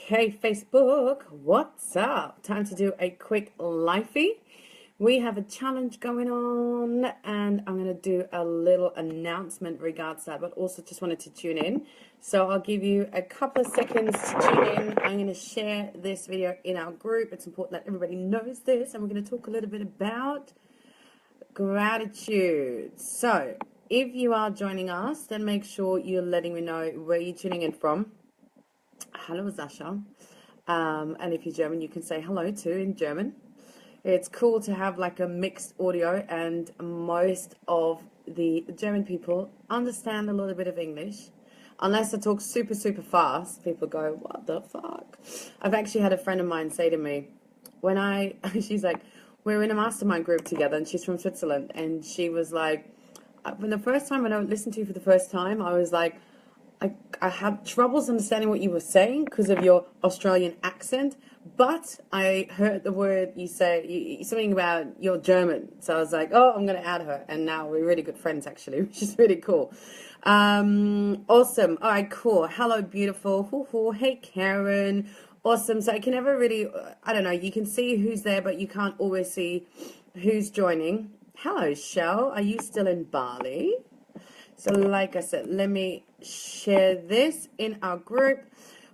Okay, Facebook, what's up? Time to do a quick lifey. We have a challenge going on, and I'm going to do a little announcement regards that, but also just wanted to tune in. So I'll give you a couple of seconds to tune in. I'm going to share this video in our group. It's important that everybody knows this, and we're going to talk a little bit about gratitude. So if you are joining us, then make sure you're letting me know where you're tuning in from. Hello, Sasha. And if you're German, you can say hello too in German. It's cool to have like a mixed audio, and most of the German people understand a little bit of English. Unless I talk super, super fast, people go, what the fuck? I've actually had a friend of mine say to me, she's like, we're in a mastermind group together, and she's from Switzerland, and she was like, when the first time when I listened to you for the first time, I was like, I had troubles understanding what you were saying because of your Australian accent, but I heard the word you say, something about you're German. So I was like, oh, I'm going to add her. And now we're really good friends, actually, which is really cool. Awesome. All right, cool. Hello, beautiful. Hey, Karen. Awesome. So I can never really, I don't know, you can see who's there, but you can't always see who's joining. Hello, Shell. Are you still in Bali? So like I said, let me share this in our group.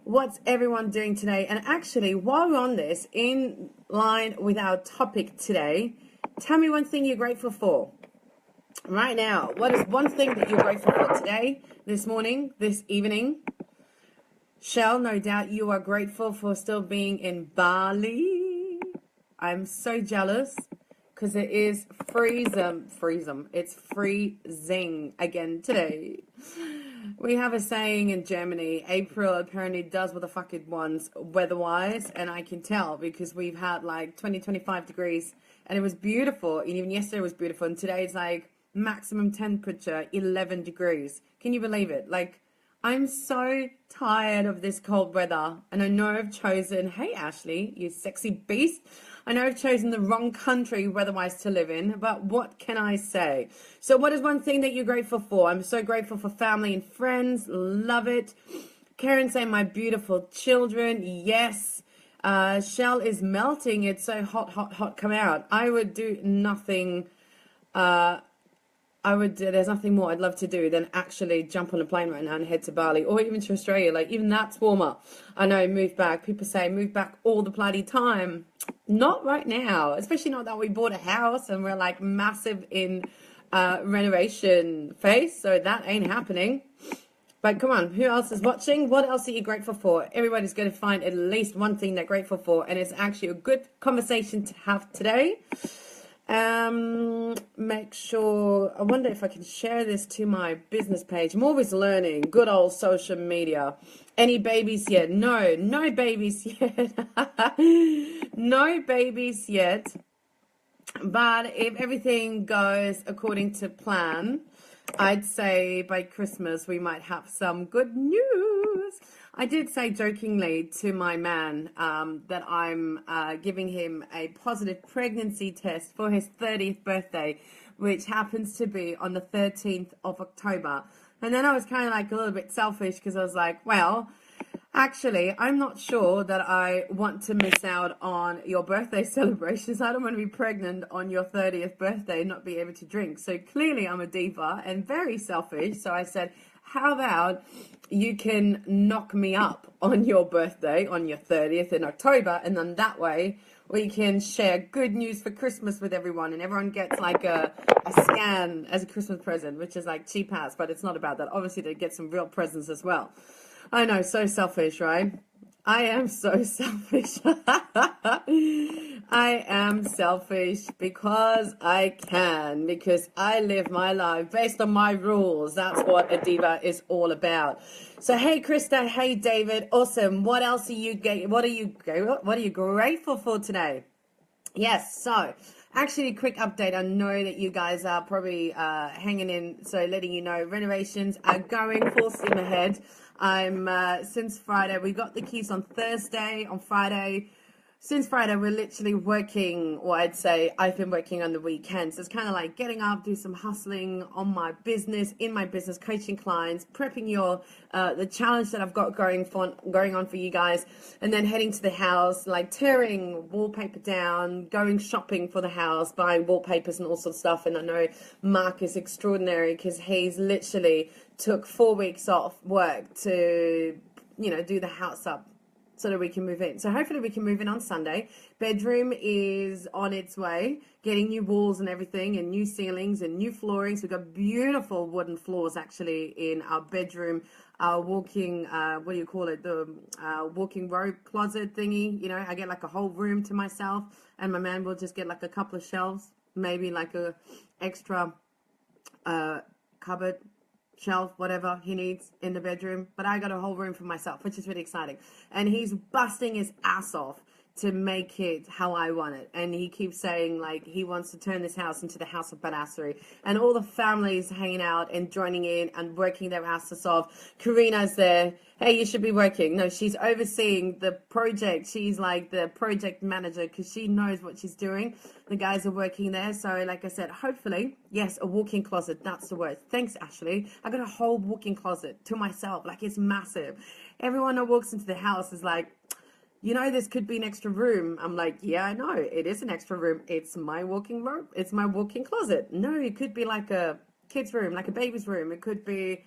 What's everyone doing today? And actually, while we're on this, in line with our topic today, tell me one thing you're grateful for. Right now, what is one thing that you're grateful for today, this morning, this evening? Shell, no doubt you are grateful for still being in Bali. I'm so jealous. Because it is freezing. It's freezing again today. We have a saying in Germany, April apparently does what the fuck it wants weather-wise, and I can tell because we've had like 25 degrees, and it was beautiful, and even yesterday was beautiful, and today it's like maximum temperature 11 degrees. Can you believe it? Like, I'm so tired of this cold weather, and I know I've chosen, hey Ashley, you sexy beast, I know I've chosen the wrong country weather-wise to live in, but what can I say? So what is one thing that you're grateful for? I'm so grateful for family and friends. Love it. Karen saying my beautiful children. Yes. Shell is melting. It's so hot. Come out. I would do nothing. There's nothing more I'd love to do than actually jump on a plane right now and head to Bali or even to Australia. Like, even that's warmer. I know, move back. People say move back all the bloody time. Not right now, especially not that we bought a house and we're like massive in renovation phase. So that ain't happening. But come on, who else is watching? What else are you grateful for? Everybody's going to find at least one thing they're grateful for. And it's actually a good conversation to have today. Make sure, I wonder if I can share this to my business page. I'm always learning. Good old social media. Any babies yet? No babies yet. No babies yet. But if everything goes according to plan, I'd say by Christmas we might have some good news. I did say jokingly to my man that I'm giving him a positive pregnancy test for his 30th birthday, which happens to be on the 13th of October. And then I was kind of like a little bit selfish because I was like, well, actually, I'm not sure that I want to miss out on your birthday celebrations. I don't want to be pregnant on your 30th birthday and not be able to drink. So clearly I'm a diva and very selfish. So I said, how about you can knock me up on your birthday, on your 30th in October, and then that way we can share good news for Christmas with everyone, and everyone gets like a scan as a Christmas present, which is like cheap ass, but it's not about that. Obviously, they get some real presents as well. I know, so selfish, right? I am so selfish. I am selfish because I can, because I live my life based on my rules. That's what a diva is all about. So, hey, Krista, hey, David, awesome. What else are you grateful for today? Yes, so actually a quick update. I know that you guys are probably hanging in, so letting you know renovations are going full steam ahead. I'm since Friday, we got the keys on Thursday. On Friday, since Friday, we're literally working, or I'd say I've been working on the weekends. It's kind of like getting up, do some hustling on my business, in my business, coaching clients, prepping the challenge that I've got going on for you guys, and then heading to the house, like tearing wallpaper down, going shopping for the house, buying wallpapers and all sorts of stuff. And I know Mark is extraordinary because he's literally took 4 weeks off work to, do the house up, so that we can move in. So hopefully we can move in on Sunday. Bedroom is on its way, getting new walls and everything, and new ceilings and new floorings. We've got beautiful wooden floors actually in our bedroom. Our walking, what do you call it? The walking robe closet thingy. I get like a whole room to myself, and my man will just get like a couple of shelves, maybe like a extra cupboard, shelf, whatever he needs in the bedroom, but I got a whole room for myself, which is really exciting. And he's busting his ass off to make it how I want it. And he keeps saying like he wants to turn this house into the house of badassery, and all the families hanging out and joining in and working their asses off. Karina's there. Hey, you should be working. No, she's overseeing the project. She's like the project manager because she knows what she's doing. The guys are working there. So like I said, hopefully, yes, a walk-in closet. That's the word. Thanks, Ashley. I got a whole walk-in closet to myself. Like, it's massive. Everyone that walks into the house is like, this could be an extra room. I'm like, yeah, I know. It is an extra room. It's my walk-in room. It's my walk-in closet. No, it could be like a kid's room, like a baby's room. It could be,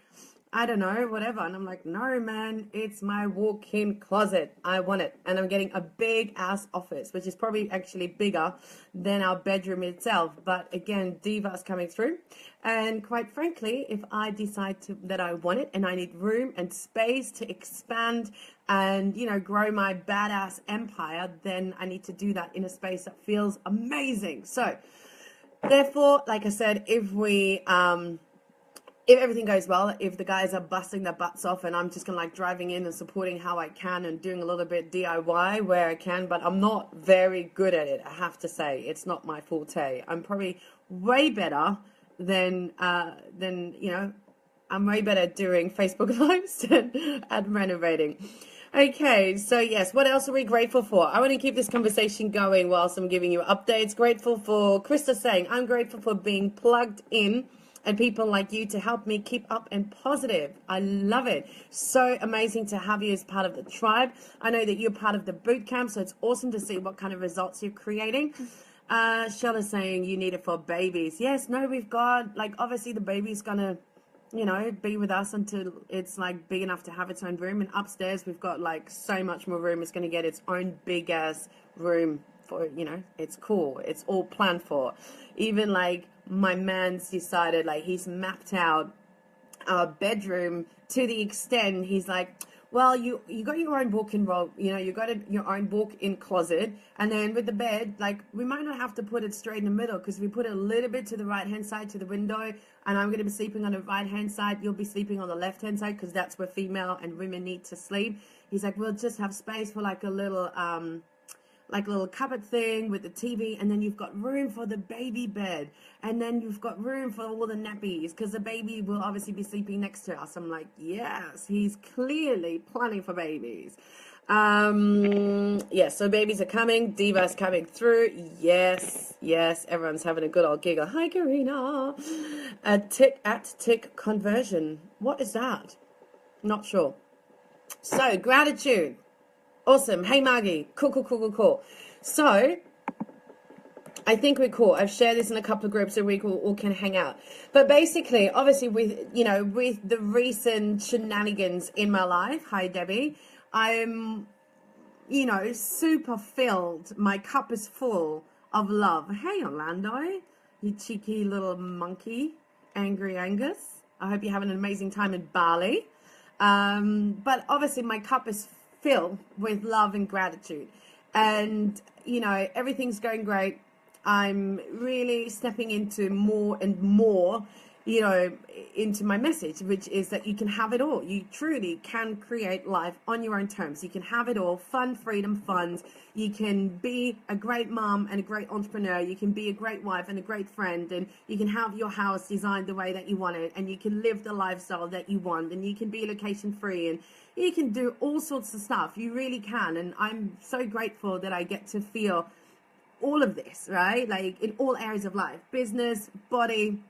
I don't know, whatever. And I'm like, no, man, it's my walk-in closet. I want it. And I'm getting a big ass office, which is probably actually bigger than our bedroom itself. But again, Diva's coming through. And quite frankly, if I decide that I want it and I need room and space to expand and, grow my badass empire, then I need to do that in a space that feels amazing. So therefore, like I said, if everything goes well, if the guys are busting their butts off and I'm just gonna like driving in and supporting how I can and doing a little bit DIY where I can, but I'm not very good at it, I have to say. It's not my forte. I'm probably way better than I'm way better at doing Facebook Lives than at renovating. Okay, so yes, what else are we grateful for? I want to keep this conversation going whilst I'm giving you updates. Grateful for Krista saying, I'm grateful for being plugged in and people like you to help me keep up and positive. I love it. So amazing to have you as part of the tribe. I know that you're part of the boot camp, so it's awesome to see what kind of results you're creating. Shell is saying you need it for babies. Yes, no, we've got, like, obviously the baby's gonna, be with us until it's like big enough to have its own room. And upstairs we've got like so much more room. It's gonna get its own big ass room for, it's cool. It's all planned for. Even like my man's decided, like, he's mapped out our bedroom to the extent he's like, well, you got your own walk-in robe, you got your own walk-in closet, and then with the bed, like, we might not have to put it straight in the middle, because we put it a little bit to the right-hand side to the window, and I'm going to be sleeping on the right-hand side, you'll be sleeping on the left-hand side, because that's where female and women need to sleep. He's like, we'll just have space for like a little cupboard thing with the TV, and then you've got room for the baby bed, and then you've got room for all the nappies, because the baby will obviously be sleeping next to us. I'm like, yes, he's clearly planning for babies. Yes, so babies are coming. Diva's coming through. Yes, everyone's having a good old giggle. Hi, Karina. A tick conversion. What is that? Not sure. So, gratitude. Awesome. Hey, Maggie. Cool. So, I think we're cool. I've shared this in a couple of groups so we all can hang out. But basically, obviously, with the recent shenanigans in my life, hi, Debbie, I'm, super filled. My cup is full of love. Hey, Orlando, you cheeky little monkey, Angry Angus. I hope you're having an amazing time in Bali. But obviously, my cup is filled with love and gratitude, and everything's going great. I'm really stepping into more and more you know, into my message, which is that you can have it all. You truly can create life on your own terms. You can have it all: fun, freedom, funds. You can be a great mom and a great entrepreneur. You can be a great wife and a great friend, and you can have your house designed the way that you want it, and you can live the lifestyle that you want, and you can be location free, and you can do all sorts of stuff. You really can. And I'm so grateful that I get to feel all of this, right? Like in all areas of life: business, body,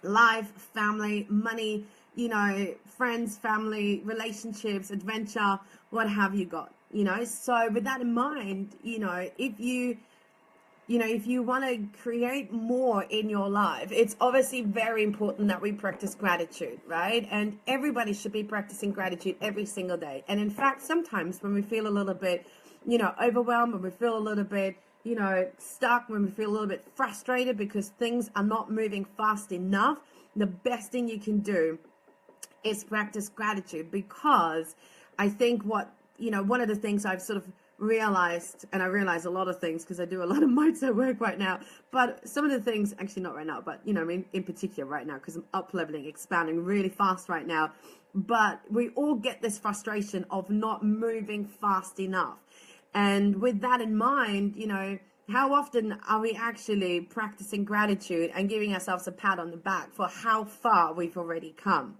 life, family, money, you know, friends, family, relationships, adventure, what have you got, you know? So with that in mind, you know, if you want to create more in your life, it's obviously very important that we practice gratitude, right? And everybody should be practicing gratitude every single day. And in fact, sometimes when we feel a little bit, you know, overwhelmed, when we feel a little bit, you know, stuck, when we feel a little bit frustrated because things are not moving fast enough, the best thing you can do is practice gratitude. Because I think one of the things I've sort of realized, and I realize a lot of things because I do a lot of mindset work right now, but some of the things, actually not right now, but, you know, I mean, in particular right now, because I'm up leveling, expanding really fast right now. But we all get this frustration of not moving fast enough. And with that in mind, you know, how often are we actually practicing gratitude and giving ourselves a pat on the back for how far we've already come?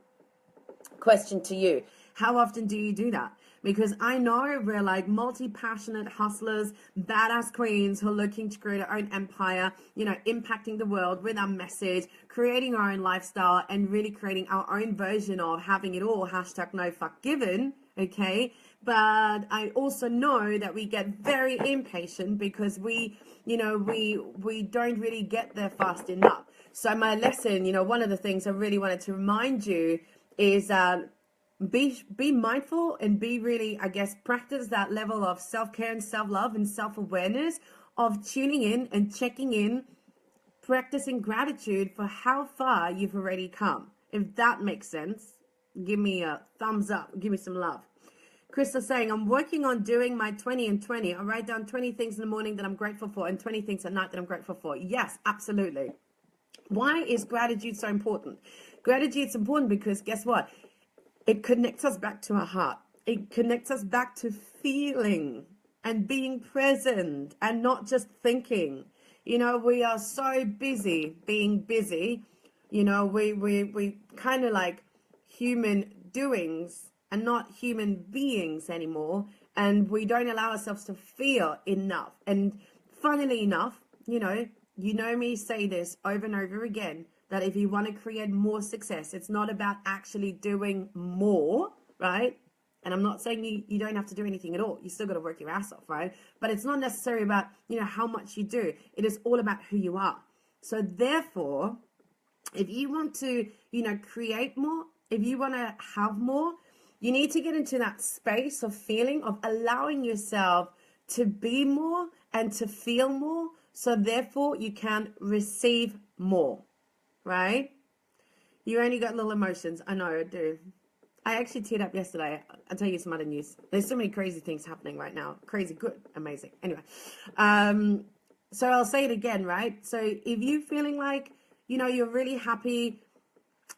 Question to you: how often do you do that? Because I know we're like multi-passionate hustlers, badass queens who are looking to create our own empire, you know, impacting the world with our message, creating our own lifestyle, and really creating our own version of having it all. Hashtag no fuck given. Okay. But I also know that we get very impatient because we don't really get there fast enough. So my lesson, you know, one of the things I really wanted to remind you is be mindful and be really, I guess, practice that level of self-care and self-love and self-awareness of tuning in and checking in, practicing gratitude for how far you've already come. If that makes sense, give me a thumbs up, give me some love. Crystal saying, I'm working on doing my 20 and 20. I write down 20 things in the morning that I'm grateful for and 20 things at night that I'm grateful for. Yes, absolutely. Why is gratitude so important? Gratitude is important because guess what? It connects us back to our heart. It connects us back to feeling and being present and not just thinking. You know, we are so busy being busy. You know, we kind of like human doings and not human beings anymore. And we don't allow ourselves to feel enough. And funnily enough, you know me say this over and over again, that if you want to create more success, it's not about actually doing more, right? And I'm not saying you don't have to do anything at all. You still got to work your ass off, right? But it's not necessarily about, you know, how much you do. It is all about who you are. So therefore, if you want to, you know, create more, if you want to have more, you need to get into that space of feeling, of allowing yourself to be more and to feel more. So therefore, you can receive more, right? You only got little emotions. I know, I do. I actually teared up yesterday. I'll tell you some other news. There's so many crazy things happening right now. Crazy, good, amazing. Anyway, so I'll say it again, right? So if you're feeling like, you know, you're really happy,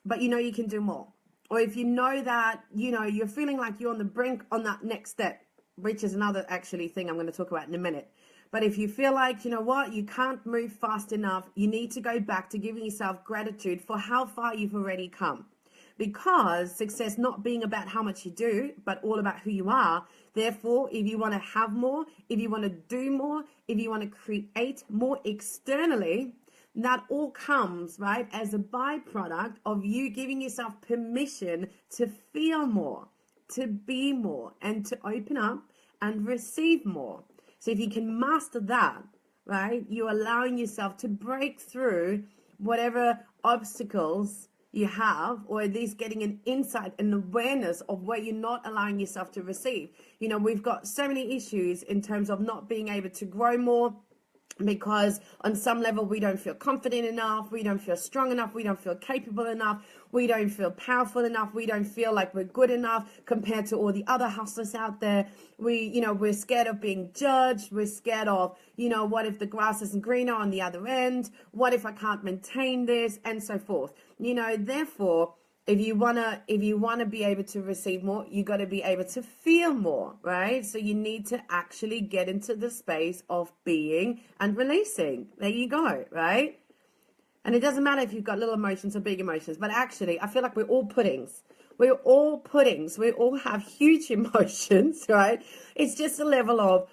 but you know you can do more. Or if you know that, you know, you're feeling like you're on the brink on that next step, which is another actually thing I'm going to talk about in a minute. But if you feel like, you know what, you can't move fast enough, you need to go back to giving yourself gratitude for how far you've already come. Because success not being about how much you do, but all about who you are. Therefore, if you want to have more, if you want to do more, if you want to create more externally, that all comes, right, as a byproduct of you giving yourself permission to feel more, to be more, and to open up and receive more. So if you can master that, right, you're allowing yourself to break through whatever obstacles you have, or at least getting an insight and awareness of where you're not allowing yourself to receive. You know, we've got so many issues in terms of not being able to grow more, because on some level we don't feel confident enough, we don't feel strong enough, we don't feel capable enough, we don't feel powerful enough, we don't feel like we're good enough compared to all the other hustlers out there. We're scared of being judged, we're scared of, you know, what if the grass isn't greener on the other end, what if I can't maintain this, and so forth. Therefore, if you wanna be able to receive more, you got to be able to feel more, right? So you need to actually get into the space of being and releasing. There you go, right? And it doesn't matter if you've got little emotions or big emotions, but actually, I feel like we're all puddings. We're all puddings. We all have huge emotions, right? It's just a level of,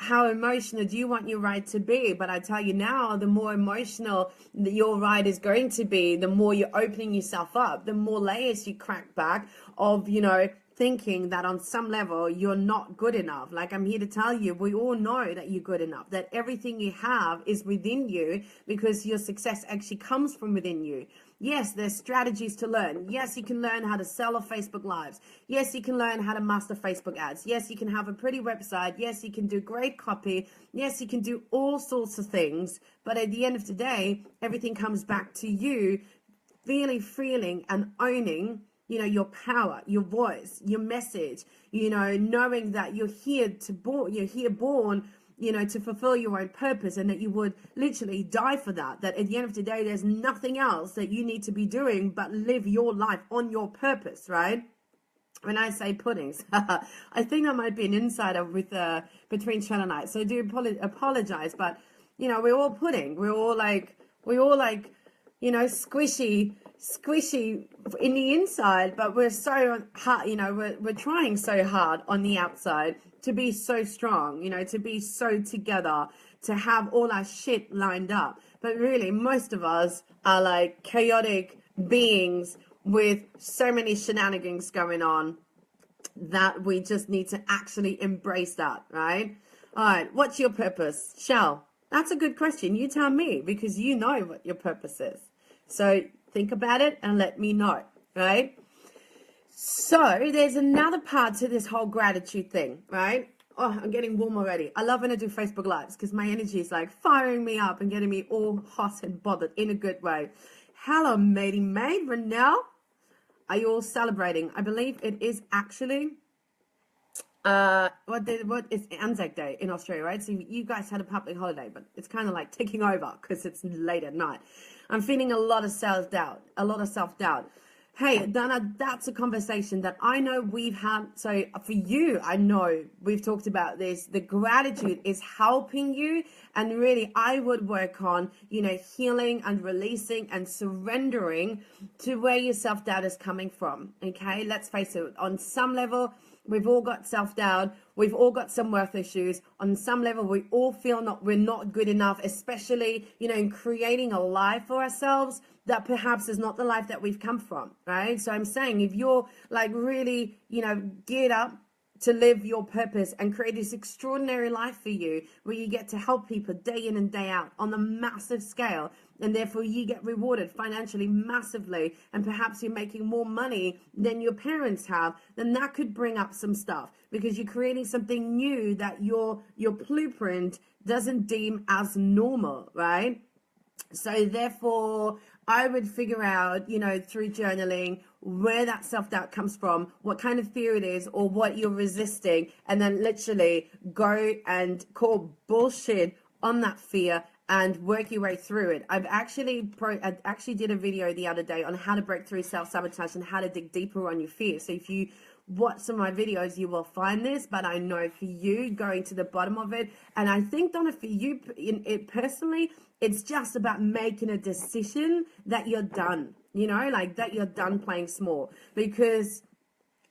how emotional do you want your ride to be? But I tell you now, the more emotional that your ride is going to be, the more you're opening yourself up, the more layers you crack back of, thinking that on some level you're not good enough. Like, I'm here to tell you, we all know that you're good enough, that everything you have is within you, because your success actually comes from within you. Yes, there's strategies to learn. Yes, you can learn how to sell on Facebook Lives. Yes, you can learn how to master Facebook ads. Yes, you can have a pretty website. Yes, you can do great copy. Yes, you can do all sorts of things. But at the end of the day, everything comes back to you feeling and owning your power, your voice, your message, knowing that you're here born, to fulfill your own purpose, and that you would literally die for that. That at the end of the day, there's nothing else that you need to be doing but live your life on your purpose, right? When I say puddings, I think I might be an insider with between Shell and I. So I do apologize, but we're all pudding. We're all like squishy in the inside, but we're so hard, we're trying so hard on the outside to be so strong, to be so together, to have all our shit lined up. But really, most of us are like chaotic beings with so many shenanigans going on that we just need to actually embrace that, right? All right, what's your purpose? Shell, that's a good question. You tell me, because you know what your purpose is. So think about it and let me know, right? So there's another part to this whole gratitude thing, right? Oh, I'm getting warm already. I love when I do Facebook Lives because my energy is like firing me up and getting me all hot and bothered in a good way. Hello, matey mate, Renelle. Are you all celebrating? I believe it is actually what is Anzac Day in Australia, right? So you guys had a public holiday, but it's kind of like taking over because it's late at night. I'm feeling a lot of self-doubt. Hey, Dana, that's a conversation that I know we've had. So for you, I know we've talked about this. The gratitude is helping you. And really, I would work on, healing and releasing and surrendering to where your self-doubt is coming from. Okay, let's face it. On some level, we've all got self-doubt. We've all got some worth issues. On some level, we all feel we're not good enough, especially, in creating a life for ourselves that perhaps is not the life that we've come from, right? So I'm saying, if you're like really, geared up to live your purpose and create this extraordinary life for you, where you get to help people day in and day out on a massive scale, and therefore you get rewarded financially massively, and perhaps you're making more money than your parents have, then that could bring up some stuff, because you're creating something new that your blueprint doesn't deem as normal, right? So therefore, I would figure out, through journaling, where that self-doubt comes from, what kind of fear it is, or what you're resisting, and then literally go and call bullshit on that fear and work your way through it. I actually did a video the other day on how to break through self-sabotage and how to dig deeper on your fear. So if you watch some of my videos, you will find this, but I know for you, going to the bottom of it, and I think, Donna, for you personally, it's just about making a decision that you're done, that you're done playing small. Because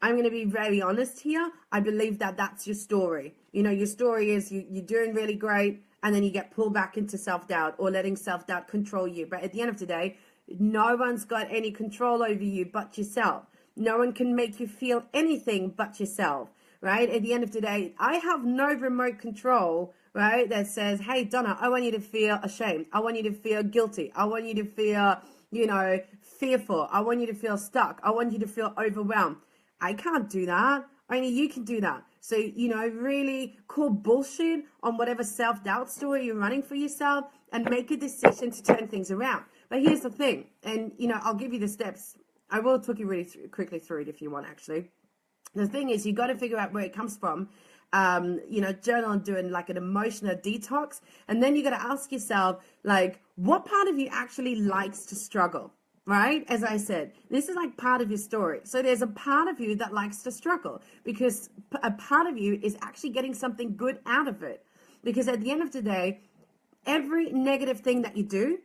I'm going to be very honest here. I believe that that's your story. Your story is you're doing really great, and then you get pulled back into self-doubt or letting self-doubt control you. But at the end of the day, no one's got any control over you but yourself. No one can make you feel anything but yourself, right? At the end of the day, I have no remote control, right, that says, hey, Donna, I want you to feel ashamed. I want you to feel guilty. I want you to feel, fearful. I want you to feel stuck. I want you to feel overwhelmed. I can't do that. Only you can do that. So, really call bullshit on whatever self-doubt story you're running for yourself and make a decision to turn things around. But here's the thing, and, I'll give you the steps. I will talk you really quickly through it if you want, actually. The thing is, you got to figure out where it comes from. Journal and doing like an emotional detox. And then you got to ask yourself, like, what part of you actually likes to struggle? Right? As I said, this is like part of your story. So there's a part of you that likes to struggle because a part of you is actually getting something good out of it. Because at the end of the day, every negative thing that you do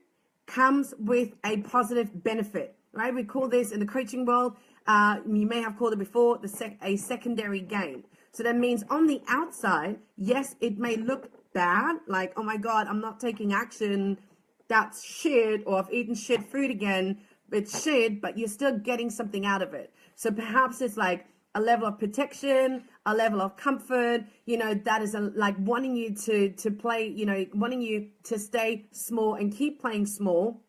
comes with a positive benefit, right? We call this in the coaching world, you may have called it before, a secondary gain. So that means on the outside, yes, it may look bad, like, oh my God, I'm not taking action, that's shit, or I've eaten shit food again, it's shit, but you're still getting something out of it. So perhaps it's like a level of protection, a level of comfort, that is like wanting you to play, wanting you to stay small and keep playing small.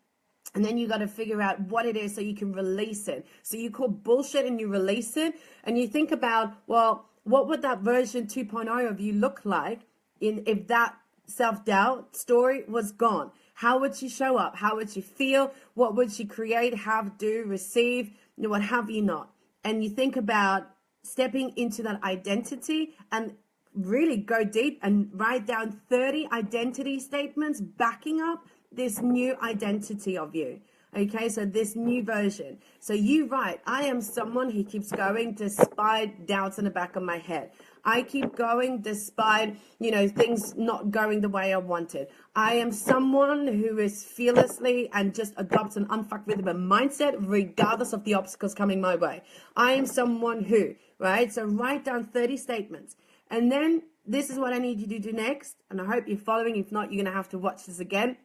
And then you got to figure out what it is so you can release it. So you call bullshit and you release it. And you think about, well, what would that version 2.0 of you look like if that self-doubt story was gone? How would she show up? How would she feel? What would she create, have, do, receive, what have you not? And you think about stepping into that identity and really go deep and write down 30 identity statements backing up this new identity of you. Okay, so this new version. So you write, I am someone who keeps going despite doubts in the back of my head. I keep going despite, things not going the way I wanted. I am someone who is fearlessly and just adopts an unfuckwittable mindset regardless of the obstacles coming my way. I am someone who, right? So write down 30 statements. And then this is what I need you to do next. And I hope you're following. If not, you're going to have to watch this again.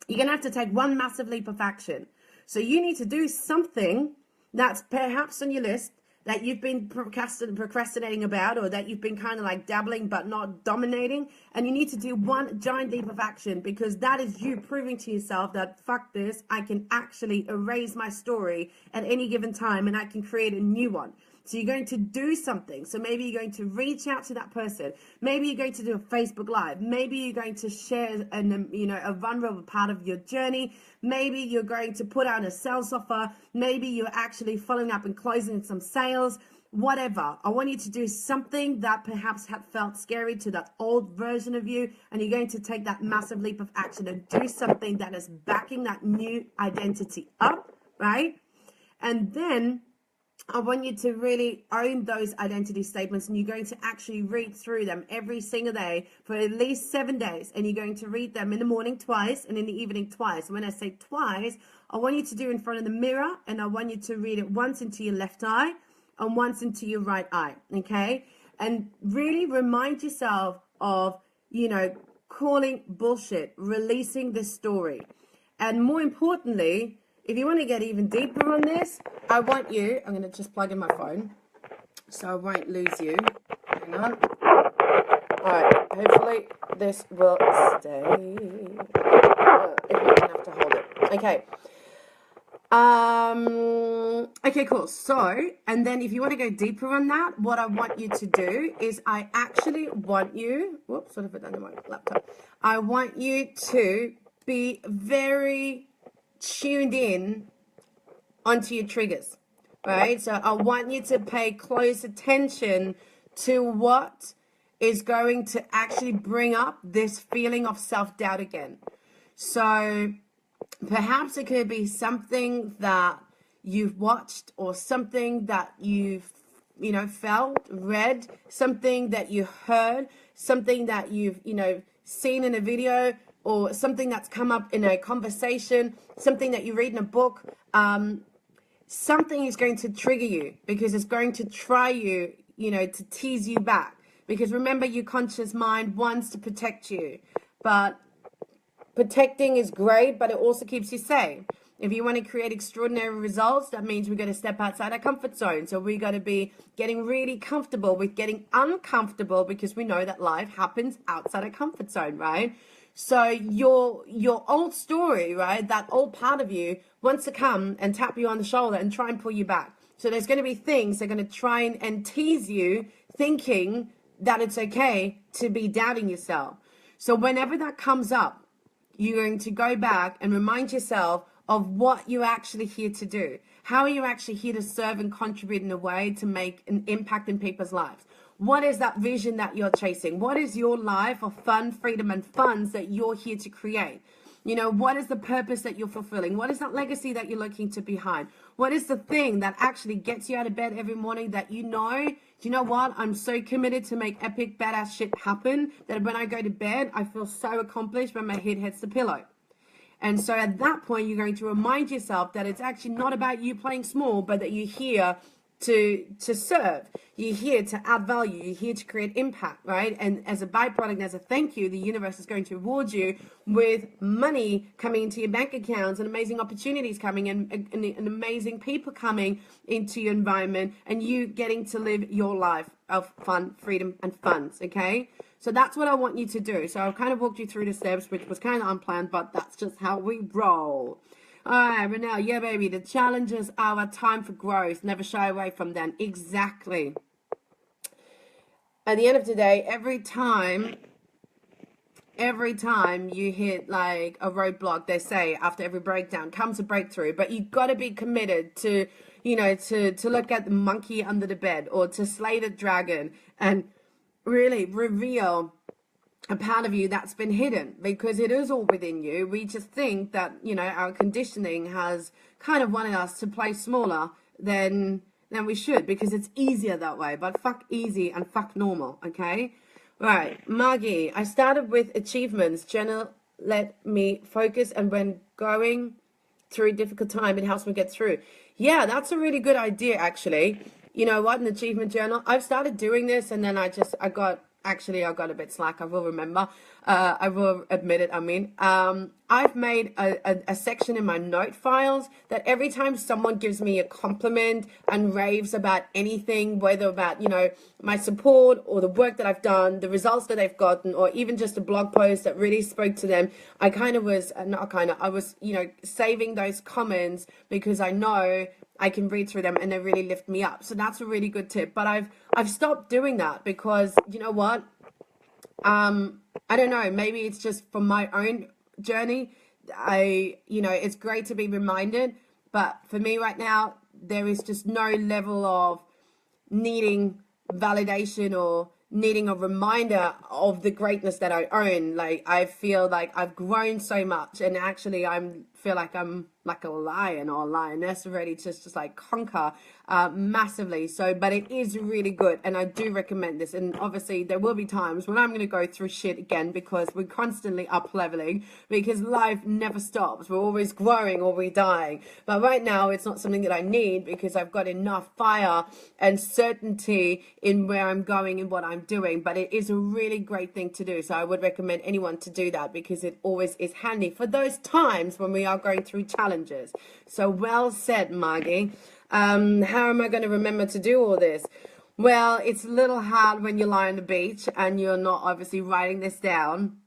You're going to have to take one massive leap of action. So you need to do something that's perhaps on your list that you've been procrastinating about, or that you've been kind of like dabbling but not dominating. And you need to do one giant leap of action, because that is you proving to yourself that, fuck this, I can actually erase my story at any given time and I can create a new one. So you're going to do something. So maybe you're going to reach out to that person. Maybe you're going to do a Facebook Live. Maybe you're going to share a vulnerable part of your journey. Maybe you're going to put out a sales offer. Maybe you're actually following up and closing some sales. Whatever. I want you to do something that perhaps had felt scary to that old version of you, and you're going to take that massive leap of action and do something that is backing that new identity up, right? And then I want you to really own those identity statements, and you're going to actually read through them every single day for at least 7 days. And you're going to read them in the morning twice and in the evening twice. And when I say twice, I want you to do in front of the mirror, and I want you to read it once into your left eye and once into your right eye. Okay. And really remind yourself of, calling bullshit, releasing this story. And more importantly, if you want to get even deeper on this, I want you, I'm going to just plug in my phone so I won't lose you. Hang on. Alright, hopefully this will stay. If not, I'm going to have to hold it. Okay. Okay, cool. So, and then if you want to go deeper on that, what I want you to do is I actually want you, whoops, what have I done to my laptop? I want you to be very tuned in onto your triggers, right? So I want you to pay close attention to what is going to actually bring up this feeling of self-doubt again. So perhaps it could be something that you've watched, or something that you've felt, read, something that you heard, something that you've seen in a video, or something that's come up in a conversation, something that you read in a book. Something is going to trigger you, because it's going to try you, to tease you back. Because remember, your conscious mind wants to protect you. But protecting is great, but it also keeps you safe. If you want to create extraordinary results, that means we've got to step outside our comfort zone. So we got to be getting really comfortable with getting uncomfortable, because we know that life happens outside our comfort zone, right? So your old story, right, that old part of you wants to come and tap you on the shoulder and try and pull you back. So there's going to be things that are going to try and tease you, thinking that it's okay to be doubting yourself. So whenever that comes up, you're going to go back and remind yourself of what you're actually here to do. How are you actually here to serve and contribute in a way to make an impact in people's lives? What is that vision that you're chasing? What is your life of fun, freedom, and funds that you're here to create? You know, what is the purpose that you're fulfilling? What is that legacy that you're looking to behind? What is the thing that actually gets you out of bed every morning that you know, do you know what? I'm so committed to make epic, badass shit happen that when I go to bed, I feel so accomplished when my head hits the pillow. And so at that point, you're going to remind yourself that it's actually not about you playing small, but that you're here to serve. You're here to add value. You're here to create impact, right? And as a byproduct, as a thank you, the universe is going to reward you with money coming into your bank accounts and amazing opportunities coming and amazing people coming into your environment and you getting to live your life of fun, freedom, and funds, okay? So that's what I want you to do. So I've kind of walked you through the steps, which was kind of unplanned, but that's just how we roll. All right, Renelle, yeah, baby, the challenges are a time for growth. Never shy away from them. Exactly. At the end of the day, every time you hit like a roadblock, they say after every breakdown comes a breakthrough, but you got to be committed to, you know, to look at the monkey under the bed or to slay the dragon and really reveal a part of you that's been hidden, because it is all within you. We just think that, you know, our conditioning has kind of wanted us to play smaller than we should, because it's easier that way. But fuck easy and fuck normal, okay? Right, Maggie, I started with achievements. Jenna let me focus, and when going through a difficult time, it helps me get through. Yeah, that's a really good idea, actually. You know what, an achievement journal. I've started doing this, and then I got a bit slack. I will remember. I will admit it. I've made a section in my note files that every time someone gives me a compliment and raves about anything, whether about, you know, my support or the work that I've done, the results that they've gotten, or even just a blog post that really spoke to them, I was, you know, saving those comments because I know I can read through them and they really lift me up. So that's a really good tip. But I've stopped doing that because, you know what? I don't know, maybe it's just from my own journey. It's great to be reminded, but for me right now, there is just no level of needing validation or needing a reminder of the greatness that I own. Like, I feel like I've grown so much, and actually feel like I'm like a lion or a lioness ready to just like conquer massively. So, but it is really good, and I do recommend this. And obviously there will be times when I'm going to go through shit again, because we're constantly up leveling, because life never stops. We're always growing or we're dying. But right now it's not something that I need, because I've got enough fire and certainty in where I'm going and what I'm doing. But it is a really great thing to do. So I would recommend anyone to do that, because it always is handy for those times when we are going through challenges. So well said, Margie. How am I going to remember to do all this? Well, it's a little hard when you lie on the beach and you're not obviously writing this down.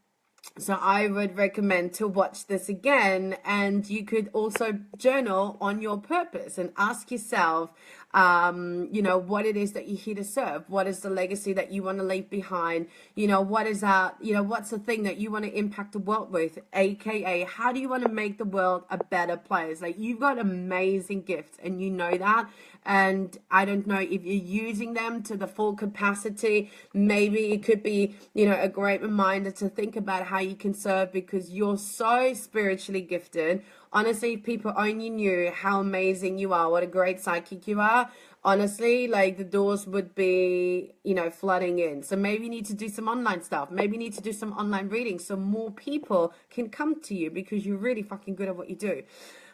So I would recommend to watch this again, and you could also journal on your purpose and ask yourself, what it is that you're here to serve. What is the legacy that you want to leave behind? What's the thing that you want to impact the world with? AKA, how do you want to make the world a better place? Like, you've got amazing gifts, and you know that. And I don't know if you're using them to the full capacity. Maybe it could be, a great reminder to think about how you can serve, because you're so spiritually gifted. Honestly, if people only knew how amazing you are, what a great psychic you are, honestly, like, the doors would be, flooding in. So maybe you need to do some online stuff. Maybe you need to do some online readings so more people can come to you, because you're really fucking good at what you do.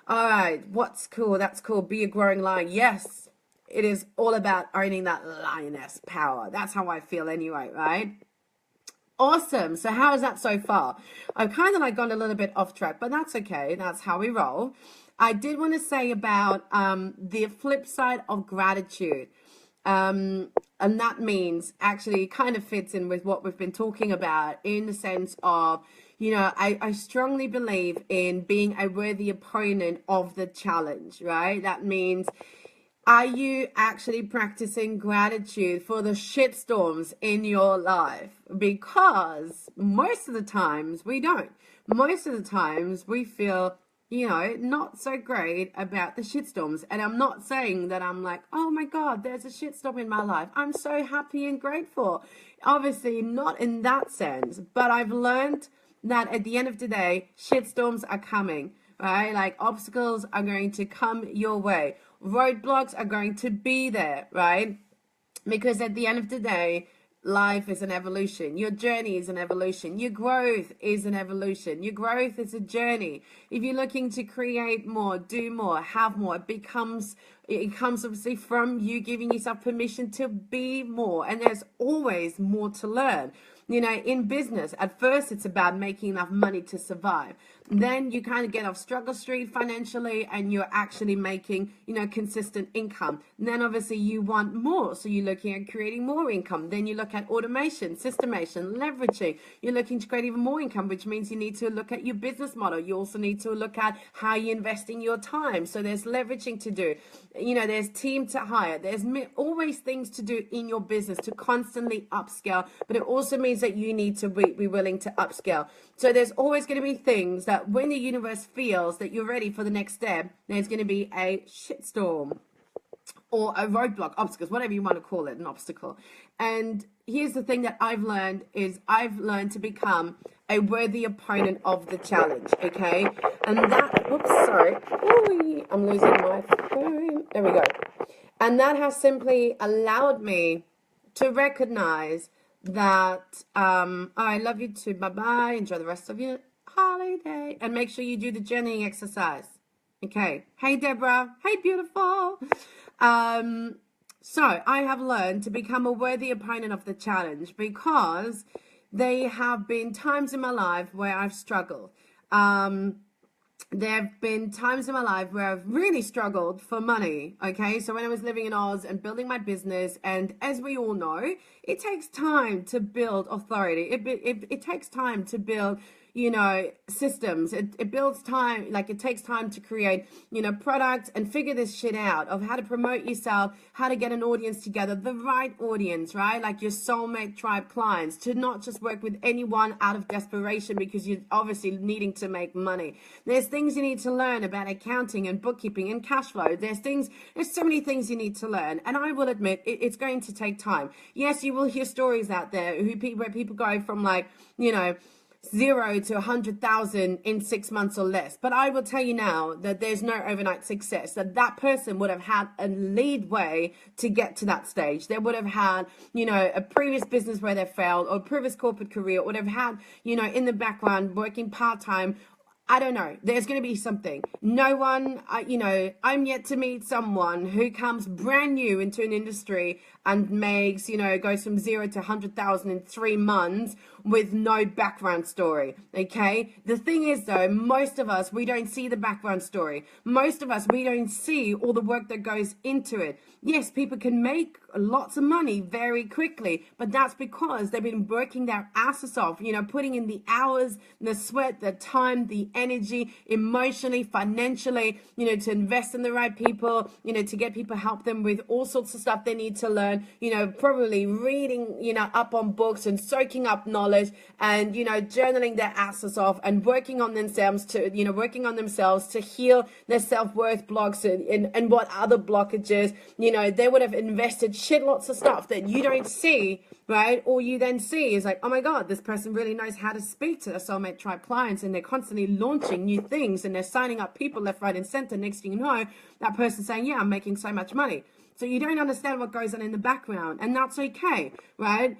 All right, what's cool? That's cool. Be a growing lion. Yes, it is all about owning that lioness power. That's how I feel anyway, right? Awesome. So how is that so far? I've kind of gone a little bit off track, but that's okay. That's how we roll. I did want to say about the flip side of gratitude. And that means, actually kind of fits in with what we've been talking about, in the sense of, I strongly believe in being a worthy opponent of the challenge, right? That means, are you actually practicing gratitude for the shitstorms in your life? Because most of the times we don't. Most of the times we feel not so great about the shitstorms. And I'm not saying that I'm like, oh my God, there's a shitstorm in my life, I'm so happy and grateful. Obviously, not in that sense, but I've learned that at the end of the day, shitstorms are coming, right? Like obstacles are going to come your way, roadblocks are going to be there, right? Because at the end of the day, life is an evolution. Your journey is an evolution. Your growth is an evolution. Your growth is a journey. If you're looking to create more, do more, have more, it comes obviously from you giving yourself permission to be more. And there's always more to learn. In business, at first it's about making enough money to survive. Then you kind of get off struggle street financially and you're actually making, consistent income. And then obviously you want more. So you're looking at creating more income. Then you look at automation, systemation, leveraging. You're looking to create even more income, which means you need to look at your business model. You also need to look at how you're investing your time. So there's leveraging to do. There's team to hire. There's always things to do in your business to constantly upscale. But it also means that you need to be willing to upscale. So there's always going to be things that when the universe feels that you're ready for the next step, there's going to be a shitstorm or a roadblock, obstacles, whatever you want to call it, an obstacle. And here's the thing that I've learned to become a worthy opponent of the challenge, okay? And that, oops, sorry. Ooh, I'm losing my phone. There we go. And that has simply allowed me to recognize that I love you too. Bye-bye. Enjoy the rest of your holiday. And make sure you do the journeying exercise. Okay. Hey, Deborah. Hey, beautiful. So I have learned to become a worthy opponent of the challenge because there have been times in my life where I've struggled. There have been times in my life where I've really struggled for money, okay? So when I was living in Oz and building my business, and as we all know, it takes time to build authority. It takes time to build, systems. It builds time, like it takes time to create, products and figure this shit out of how to promote yourself, how to get an audience together, the right audience, right? Like your soulmate tribe clients, to not just work with anyone out of desperation because you're obviously needing to make money. There's things you need to learn about accounting and bookkeeping and cash flow. There's so many things you need to learn. And I will admit, it's going to take time. Yes, you will hear stories out there where people go from like, 0 to 100,000 in 6 months or less. But I will tell you now that there's no overnight success, that person would have had a lead way to get to that stage. They would have had, a previous business where they failed, or a previous corporate career, or would have had, in the background working part-time. I don't know. There's going to be something. No one, I'm yet to meet someone who comes brand new into an industry and makes, goes from 0 to 100,000 in 3 months with no background story. Okay. The thing is though, most of us, we don't see the background story. Most of us, we don't see all the work that goes into it. Yes, people can make lots of money very quickly, but that's because they've been working their asses off, putting in the hours, the sweat, the time, the energy, emotionally, financially, to invest in the right people, to get people, help them with all sorts of stuff they need to learn, probably reading, up on books and soaking up knowledge and, journaling their asses off and working on themselves to heal their self-worth blocks and what other blockages, they would have invested shit lots of stuff that you don't see, right? All you then see is like, oh my God, this person really knows how to speak to their soulmate tribe clients, and they're constantly launching new things and they're signing up people left, right, and center. Next thing you know, that person's saying, yeah, I'm making so much money. So you don't understand what goes on in the background, and that's okay, right?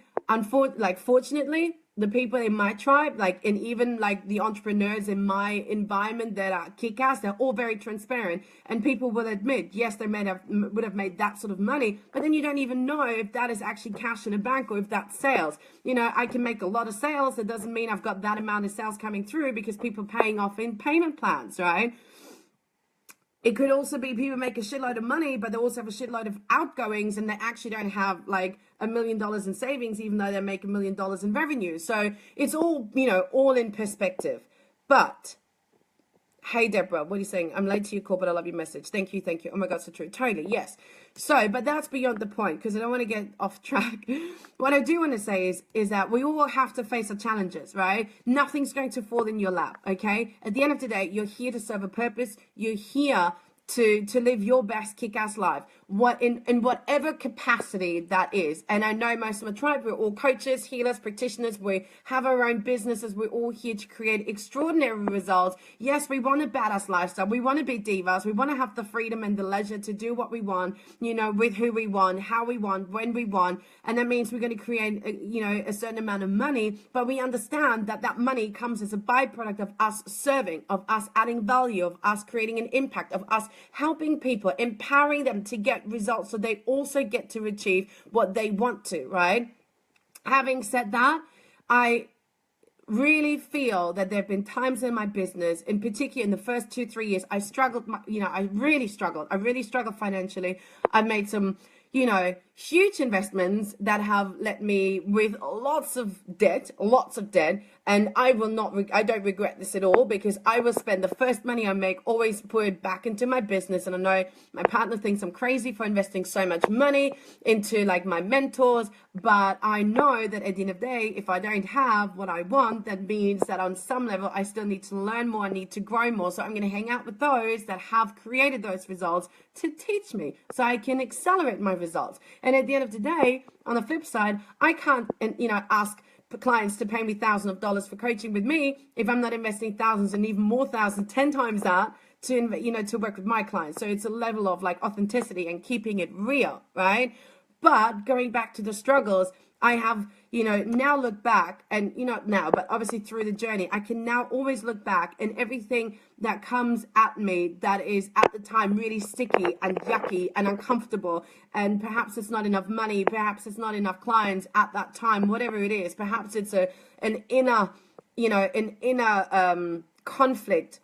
Fortunately, the people in my tribe, and even the entrepreneurs in my environment that are kick-ass, they're all very transparent, and people will admit, yes, they would have made that sort of money, but then you don't even know if that is actually cash in a bank or if that's sales. I can make a lot of sales. That doesn't mean I've got that amount of sales coming through because people are paying off in payment plans, right? It could also be people make a shitload of money, but they also have a shitload of outgoings, and they actually don't have $1 million in savings, even though they make $1 million in revenue. So it's all, all in perspective. But Hey, Deborah, what are you saying? I'm late to your call, but I love your message. Thank you, thank you. Oh my God, so true. Totally, yes. So, but that's beyond the point because I don't want to get off track. What I do want to say is that we all have to face our challenges, right? Nothing's going to fall in your lap, okay? At the end of the day, you're here to serve a purpose. You're here to live your best kick-ass life, what in whatever capacity that is. And I know most of my tribe, we're all coaches, healers, practitioners, we have our own businesses, we're all here to create extraordinary results. Yes, we want a badass lifestyle, we want to be divas, we want to have the freedom and the leisure to do what we want, you know, with who we want, how we want, when we want. And that means we're going to create a certain amount of money, but we understand that that money comes as a byproduct of us serving, of us adding value, of us creating an impact, of us helping people, empowering them to get results so they also get to achieve what they want to, right? Having said that, I really feel that there have been times in my business, in particular in the first 2-3 years, I struggled, I really struggled financially. I made some, huge investments that have left me with lots of debt. And I don't regret this at all because I will spend the first money I make, always put it back into my business. And I know my partner thinks I'm crazy for investing so much money into like my mentors, but I know that at the end of the day, if I don't have what I want, that means that on some level, I still need to learn more, I need to grow more. So I'm going to hang out with those that have created those results to teach me so I can accelerate my results. And at the end of the day, on the flip side, I can't, ask clients to pay me thousands of dollars for coaching with me if I'm not investing thousands and even more thousands, 10 times that to work with my clients. So it's a level of like authenticity and keeping it real, right? But going back to the struggles, I have, now look back and, not now, but obviously through the journey, I can now always look back and everything that comes at me that is at the time really sticky and yucky and uncomfortable. And perhaps it's not enough money. Perhaps it's not enough clients at that time, whatever it is. Perhaps it's an inner conflict.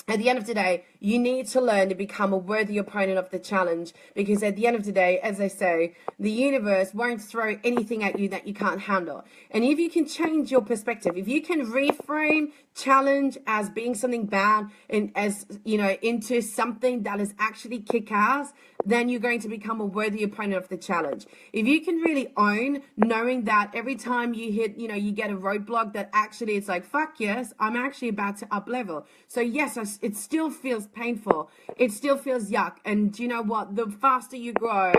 At the end of the day, you need to learn to become a worthy opponent of the challenge because at the end of the day, as I say, the universe won't throw anything at you that you can't handle. And if you can change your perspective, if you can reframe challenge as being something bad and into something that is actually kick-ass, then you're going to become a worthy opponent of the challenge. If you can really own knowing that every time you hit, you get a roadblock that actually it's like, fuck yes, I'm actually about to up level. So yes, it still feels painful. It still feels yuck. And you know what? The faster you grow,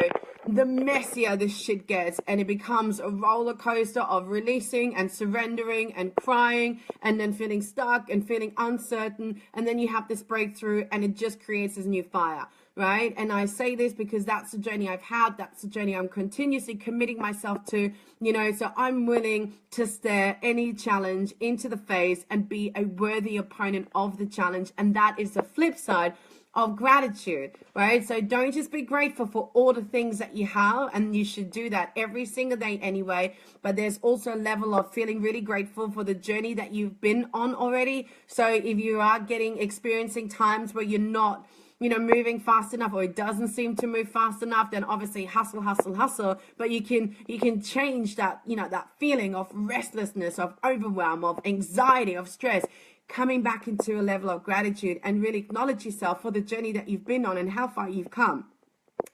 the messier this shit gets. And it becomes a roller coaster of releasing and surrendering and crying and then feeling stuck and feeling uncertain. And then you have this breakthrough and it just creates this new fire. Right? And I say this because that's the journey I've had. That's the journey I'm continuously committing myself to, so I'm willing to stare any challenge into the face and be a worthy opponent of the challenge. And that is the flip side of gratitude, right? So don't just be grateful for all the things that you have, and you should do that every single day anyway. But there's also a level of feeling really grateful for the journey that you've been on already. So if you are experiencing times where you're not moving fast enough or it doesn't seem to move fast enough, then obviously hustle. But you can change that, that feeling of restlessness, of overwhelm, of anxiety, of stress, coming back into a level of gratitude and really acknowledge yourself for the journey that you've been on and how far you've come.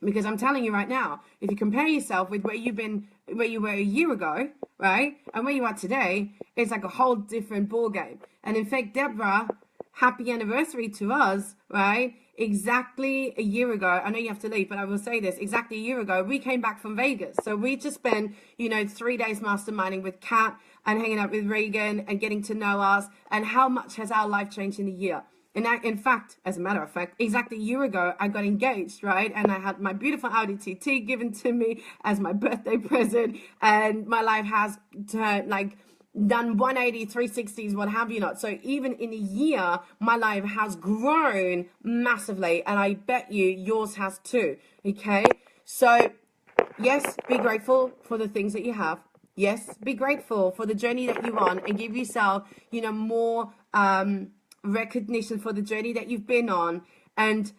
Because I'm telling you right now, if you compare yourself with where you were a year ago, right, and where you are today, it's like a whole different ball game. And in fact, Deborah, happy anniversary to us, right? Exactly a year ago, I know you have to leave, but I will say this, exactly a year ago, we came back from Vegas. So we just spent, 3 days masterminding with Kat and hanging out with Regan and getting to know us. And how much has our life changed in a year? And in fact, as a matter of fact, exactly a year ago, I got engaged, right? And I had my beautiful Audi TT given to me as my birthday present. And my life has turned done 180, 360s, what have you not. So even in a year, my life has grown massively, and I bet you yours has too, okay? So yes, be grateful for the things that you have. Yes, be grateful for the journey that you're on and give yourself, more recognition for the journey that you've been on. And,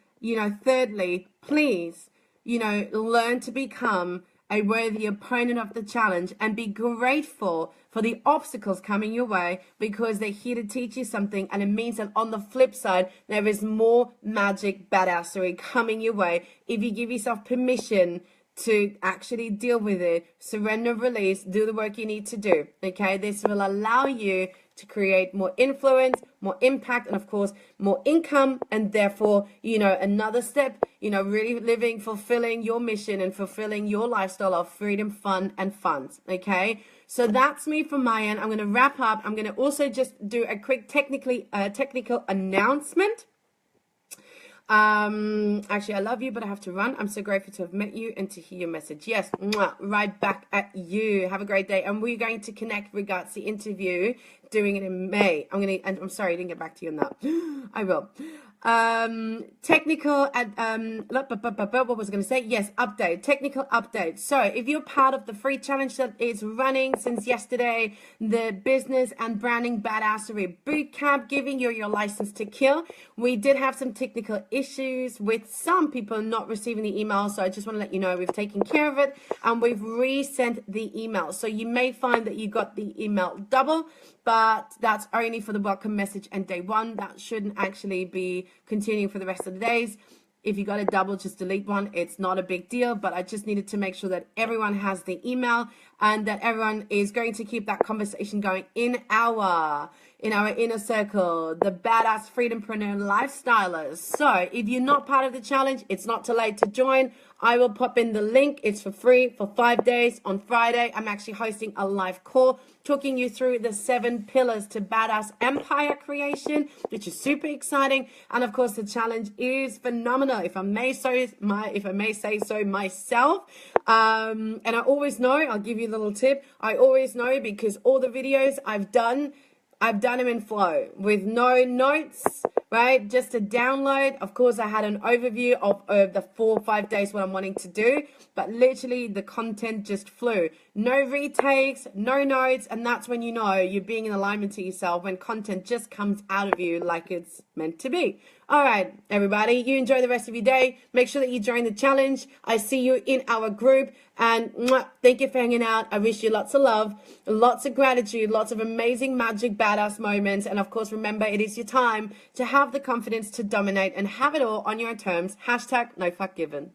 thirdly, please, learn to become a worthy opponent of the challenge, and be grateful for the obstacles coming your way, because they're here to teach you something. And it means that on the flip side, there is more magic badassery coming your way if you give yourself permission to actually deal with it, surrender, release, do the work you need to do. Okay, this will allow you to create more influence, more impact, and of course, more income. And therefore, another step, really living, fulfilling your mission and fulfilling your lifestyle of freedom, fun, and funds. Okay, so that's me from my end. I'm going to wrap up. I'm going to also just do a quick technical announcement. Actually, I love you, but I have to run. I'm so grateful to have met you and to hear your message. Yes, right back at you. Have a great day. And we're going to connect regards the interview, doing it in May. I'm sorry I didn't get back to you on that. I will. Technical what was I going to say? Yes, technical update. So if you're part of the free challenge that is running since yesterday, the business and branding badassery bootcamp, giving you your license to kill, we did have some technical issues with some people not receiving the email. So I just want to let you know we've taken care of it and we've resent the email. So you may find that you got the email double, but that's only for the welcome message and day one. That shouldn't actually be continuing for the rest of the days. If you got a double, just delete one. It's not a big deal, but I just needed to make sure that everyone has the email and that everyone is going to keep that conversation going in our inner circle, the badass freedompreneur lifestylers. So if you're not part of the challenge, it's not too late to join. I will pop in the link. It's for free for 5 days. On Friday, I'm actually hosting a live call talking you through the 7 pillars to badass empire creation, which is super exciting. And of course, the challenge is phenomenal, if I may say so myself. And I always know, I'll give you a little tip. I always know because all the videos I've done them in flow with no notes, right? Just a download. Of course, I had an overview of the 4 or 5 days what I'm wanting to do, but literally the content just flew. No retakes, no notes, and that's when you know you're being in alignment to yourself, when content just comes out of you like it's meant to be. All right, everybody, you enjoy the rest of your day. Make sure that you join the challenge. I see you in our group, and thank you for hanging out. I wish you lots of love, lots of gratitude, lots of amazing magic badass moments. And of course, remember, it is your time to have the confidence to dominate and have it all on your own terms. #NoFuckGiven.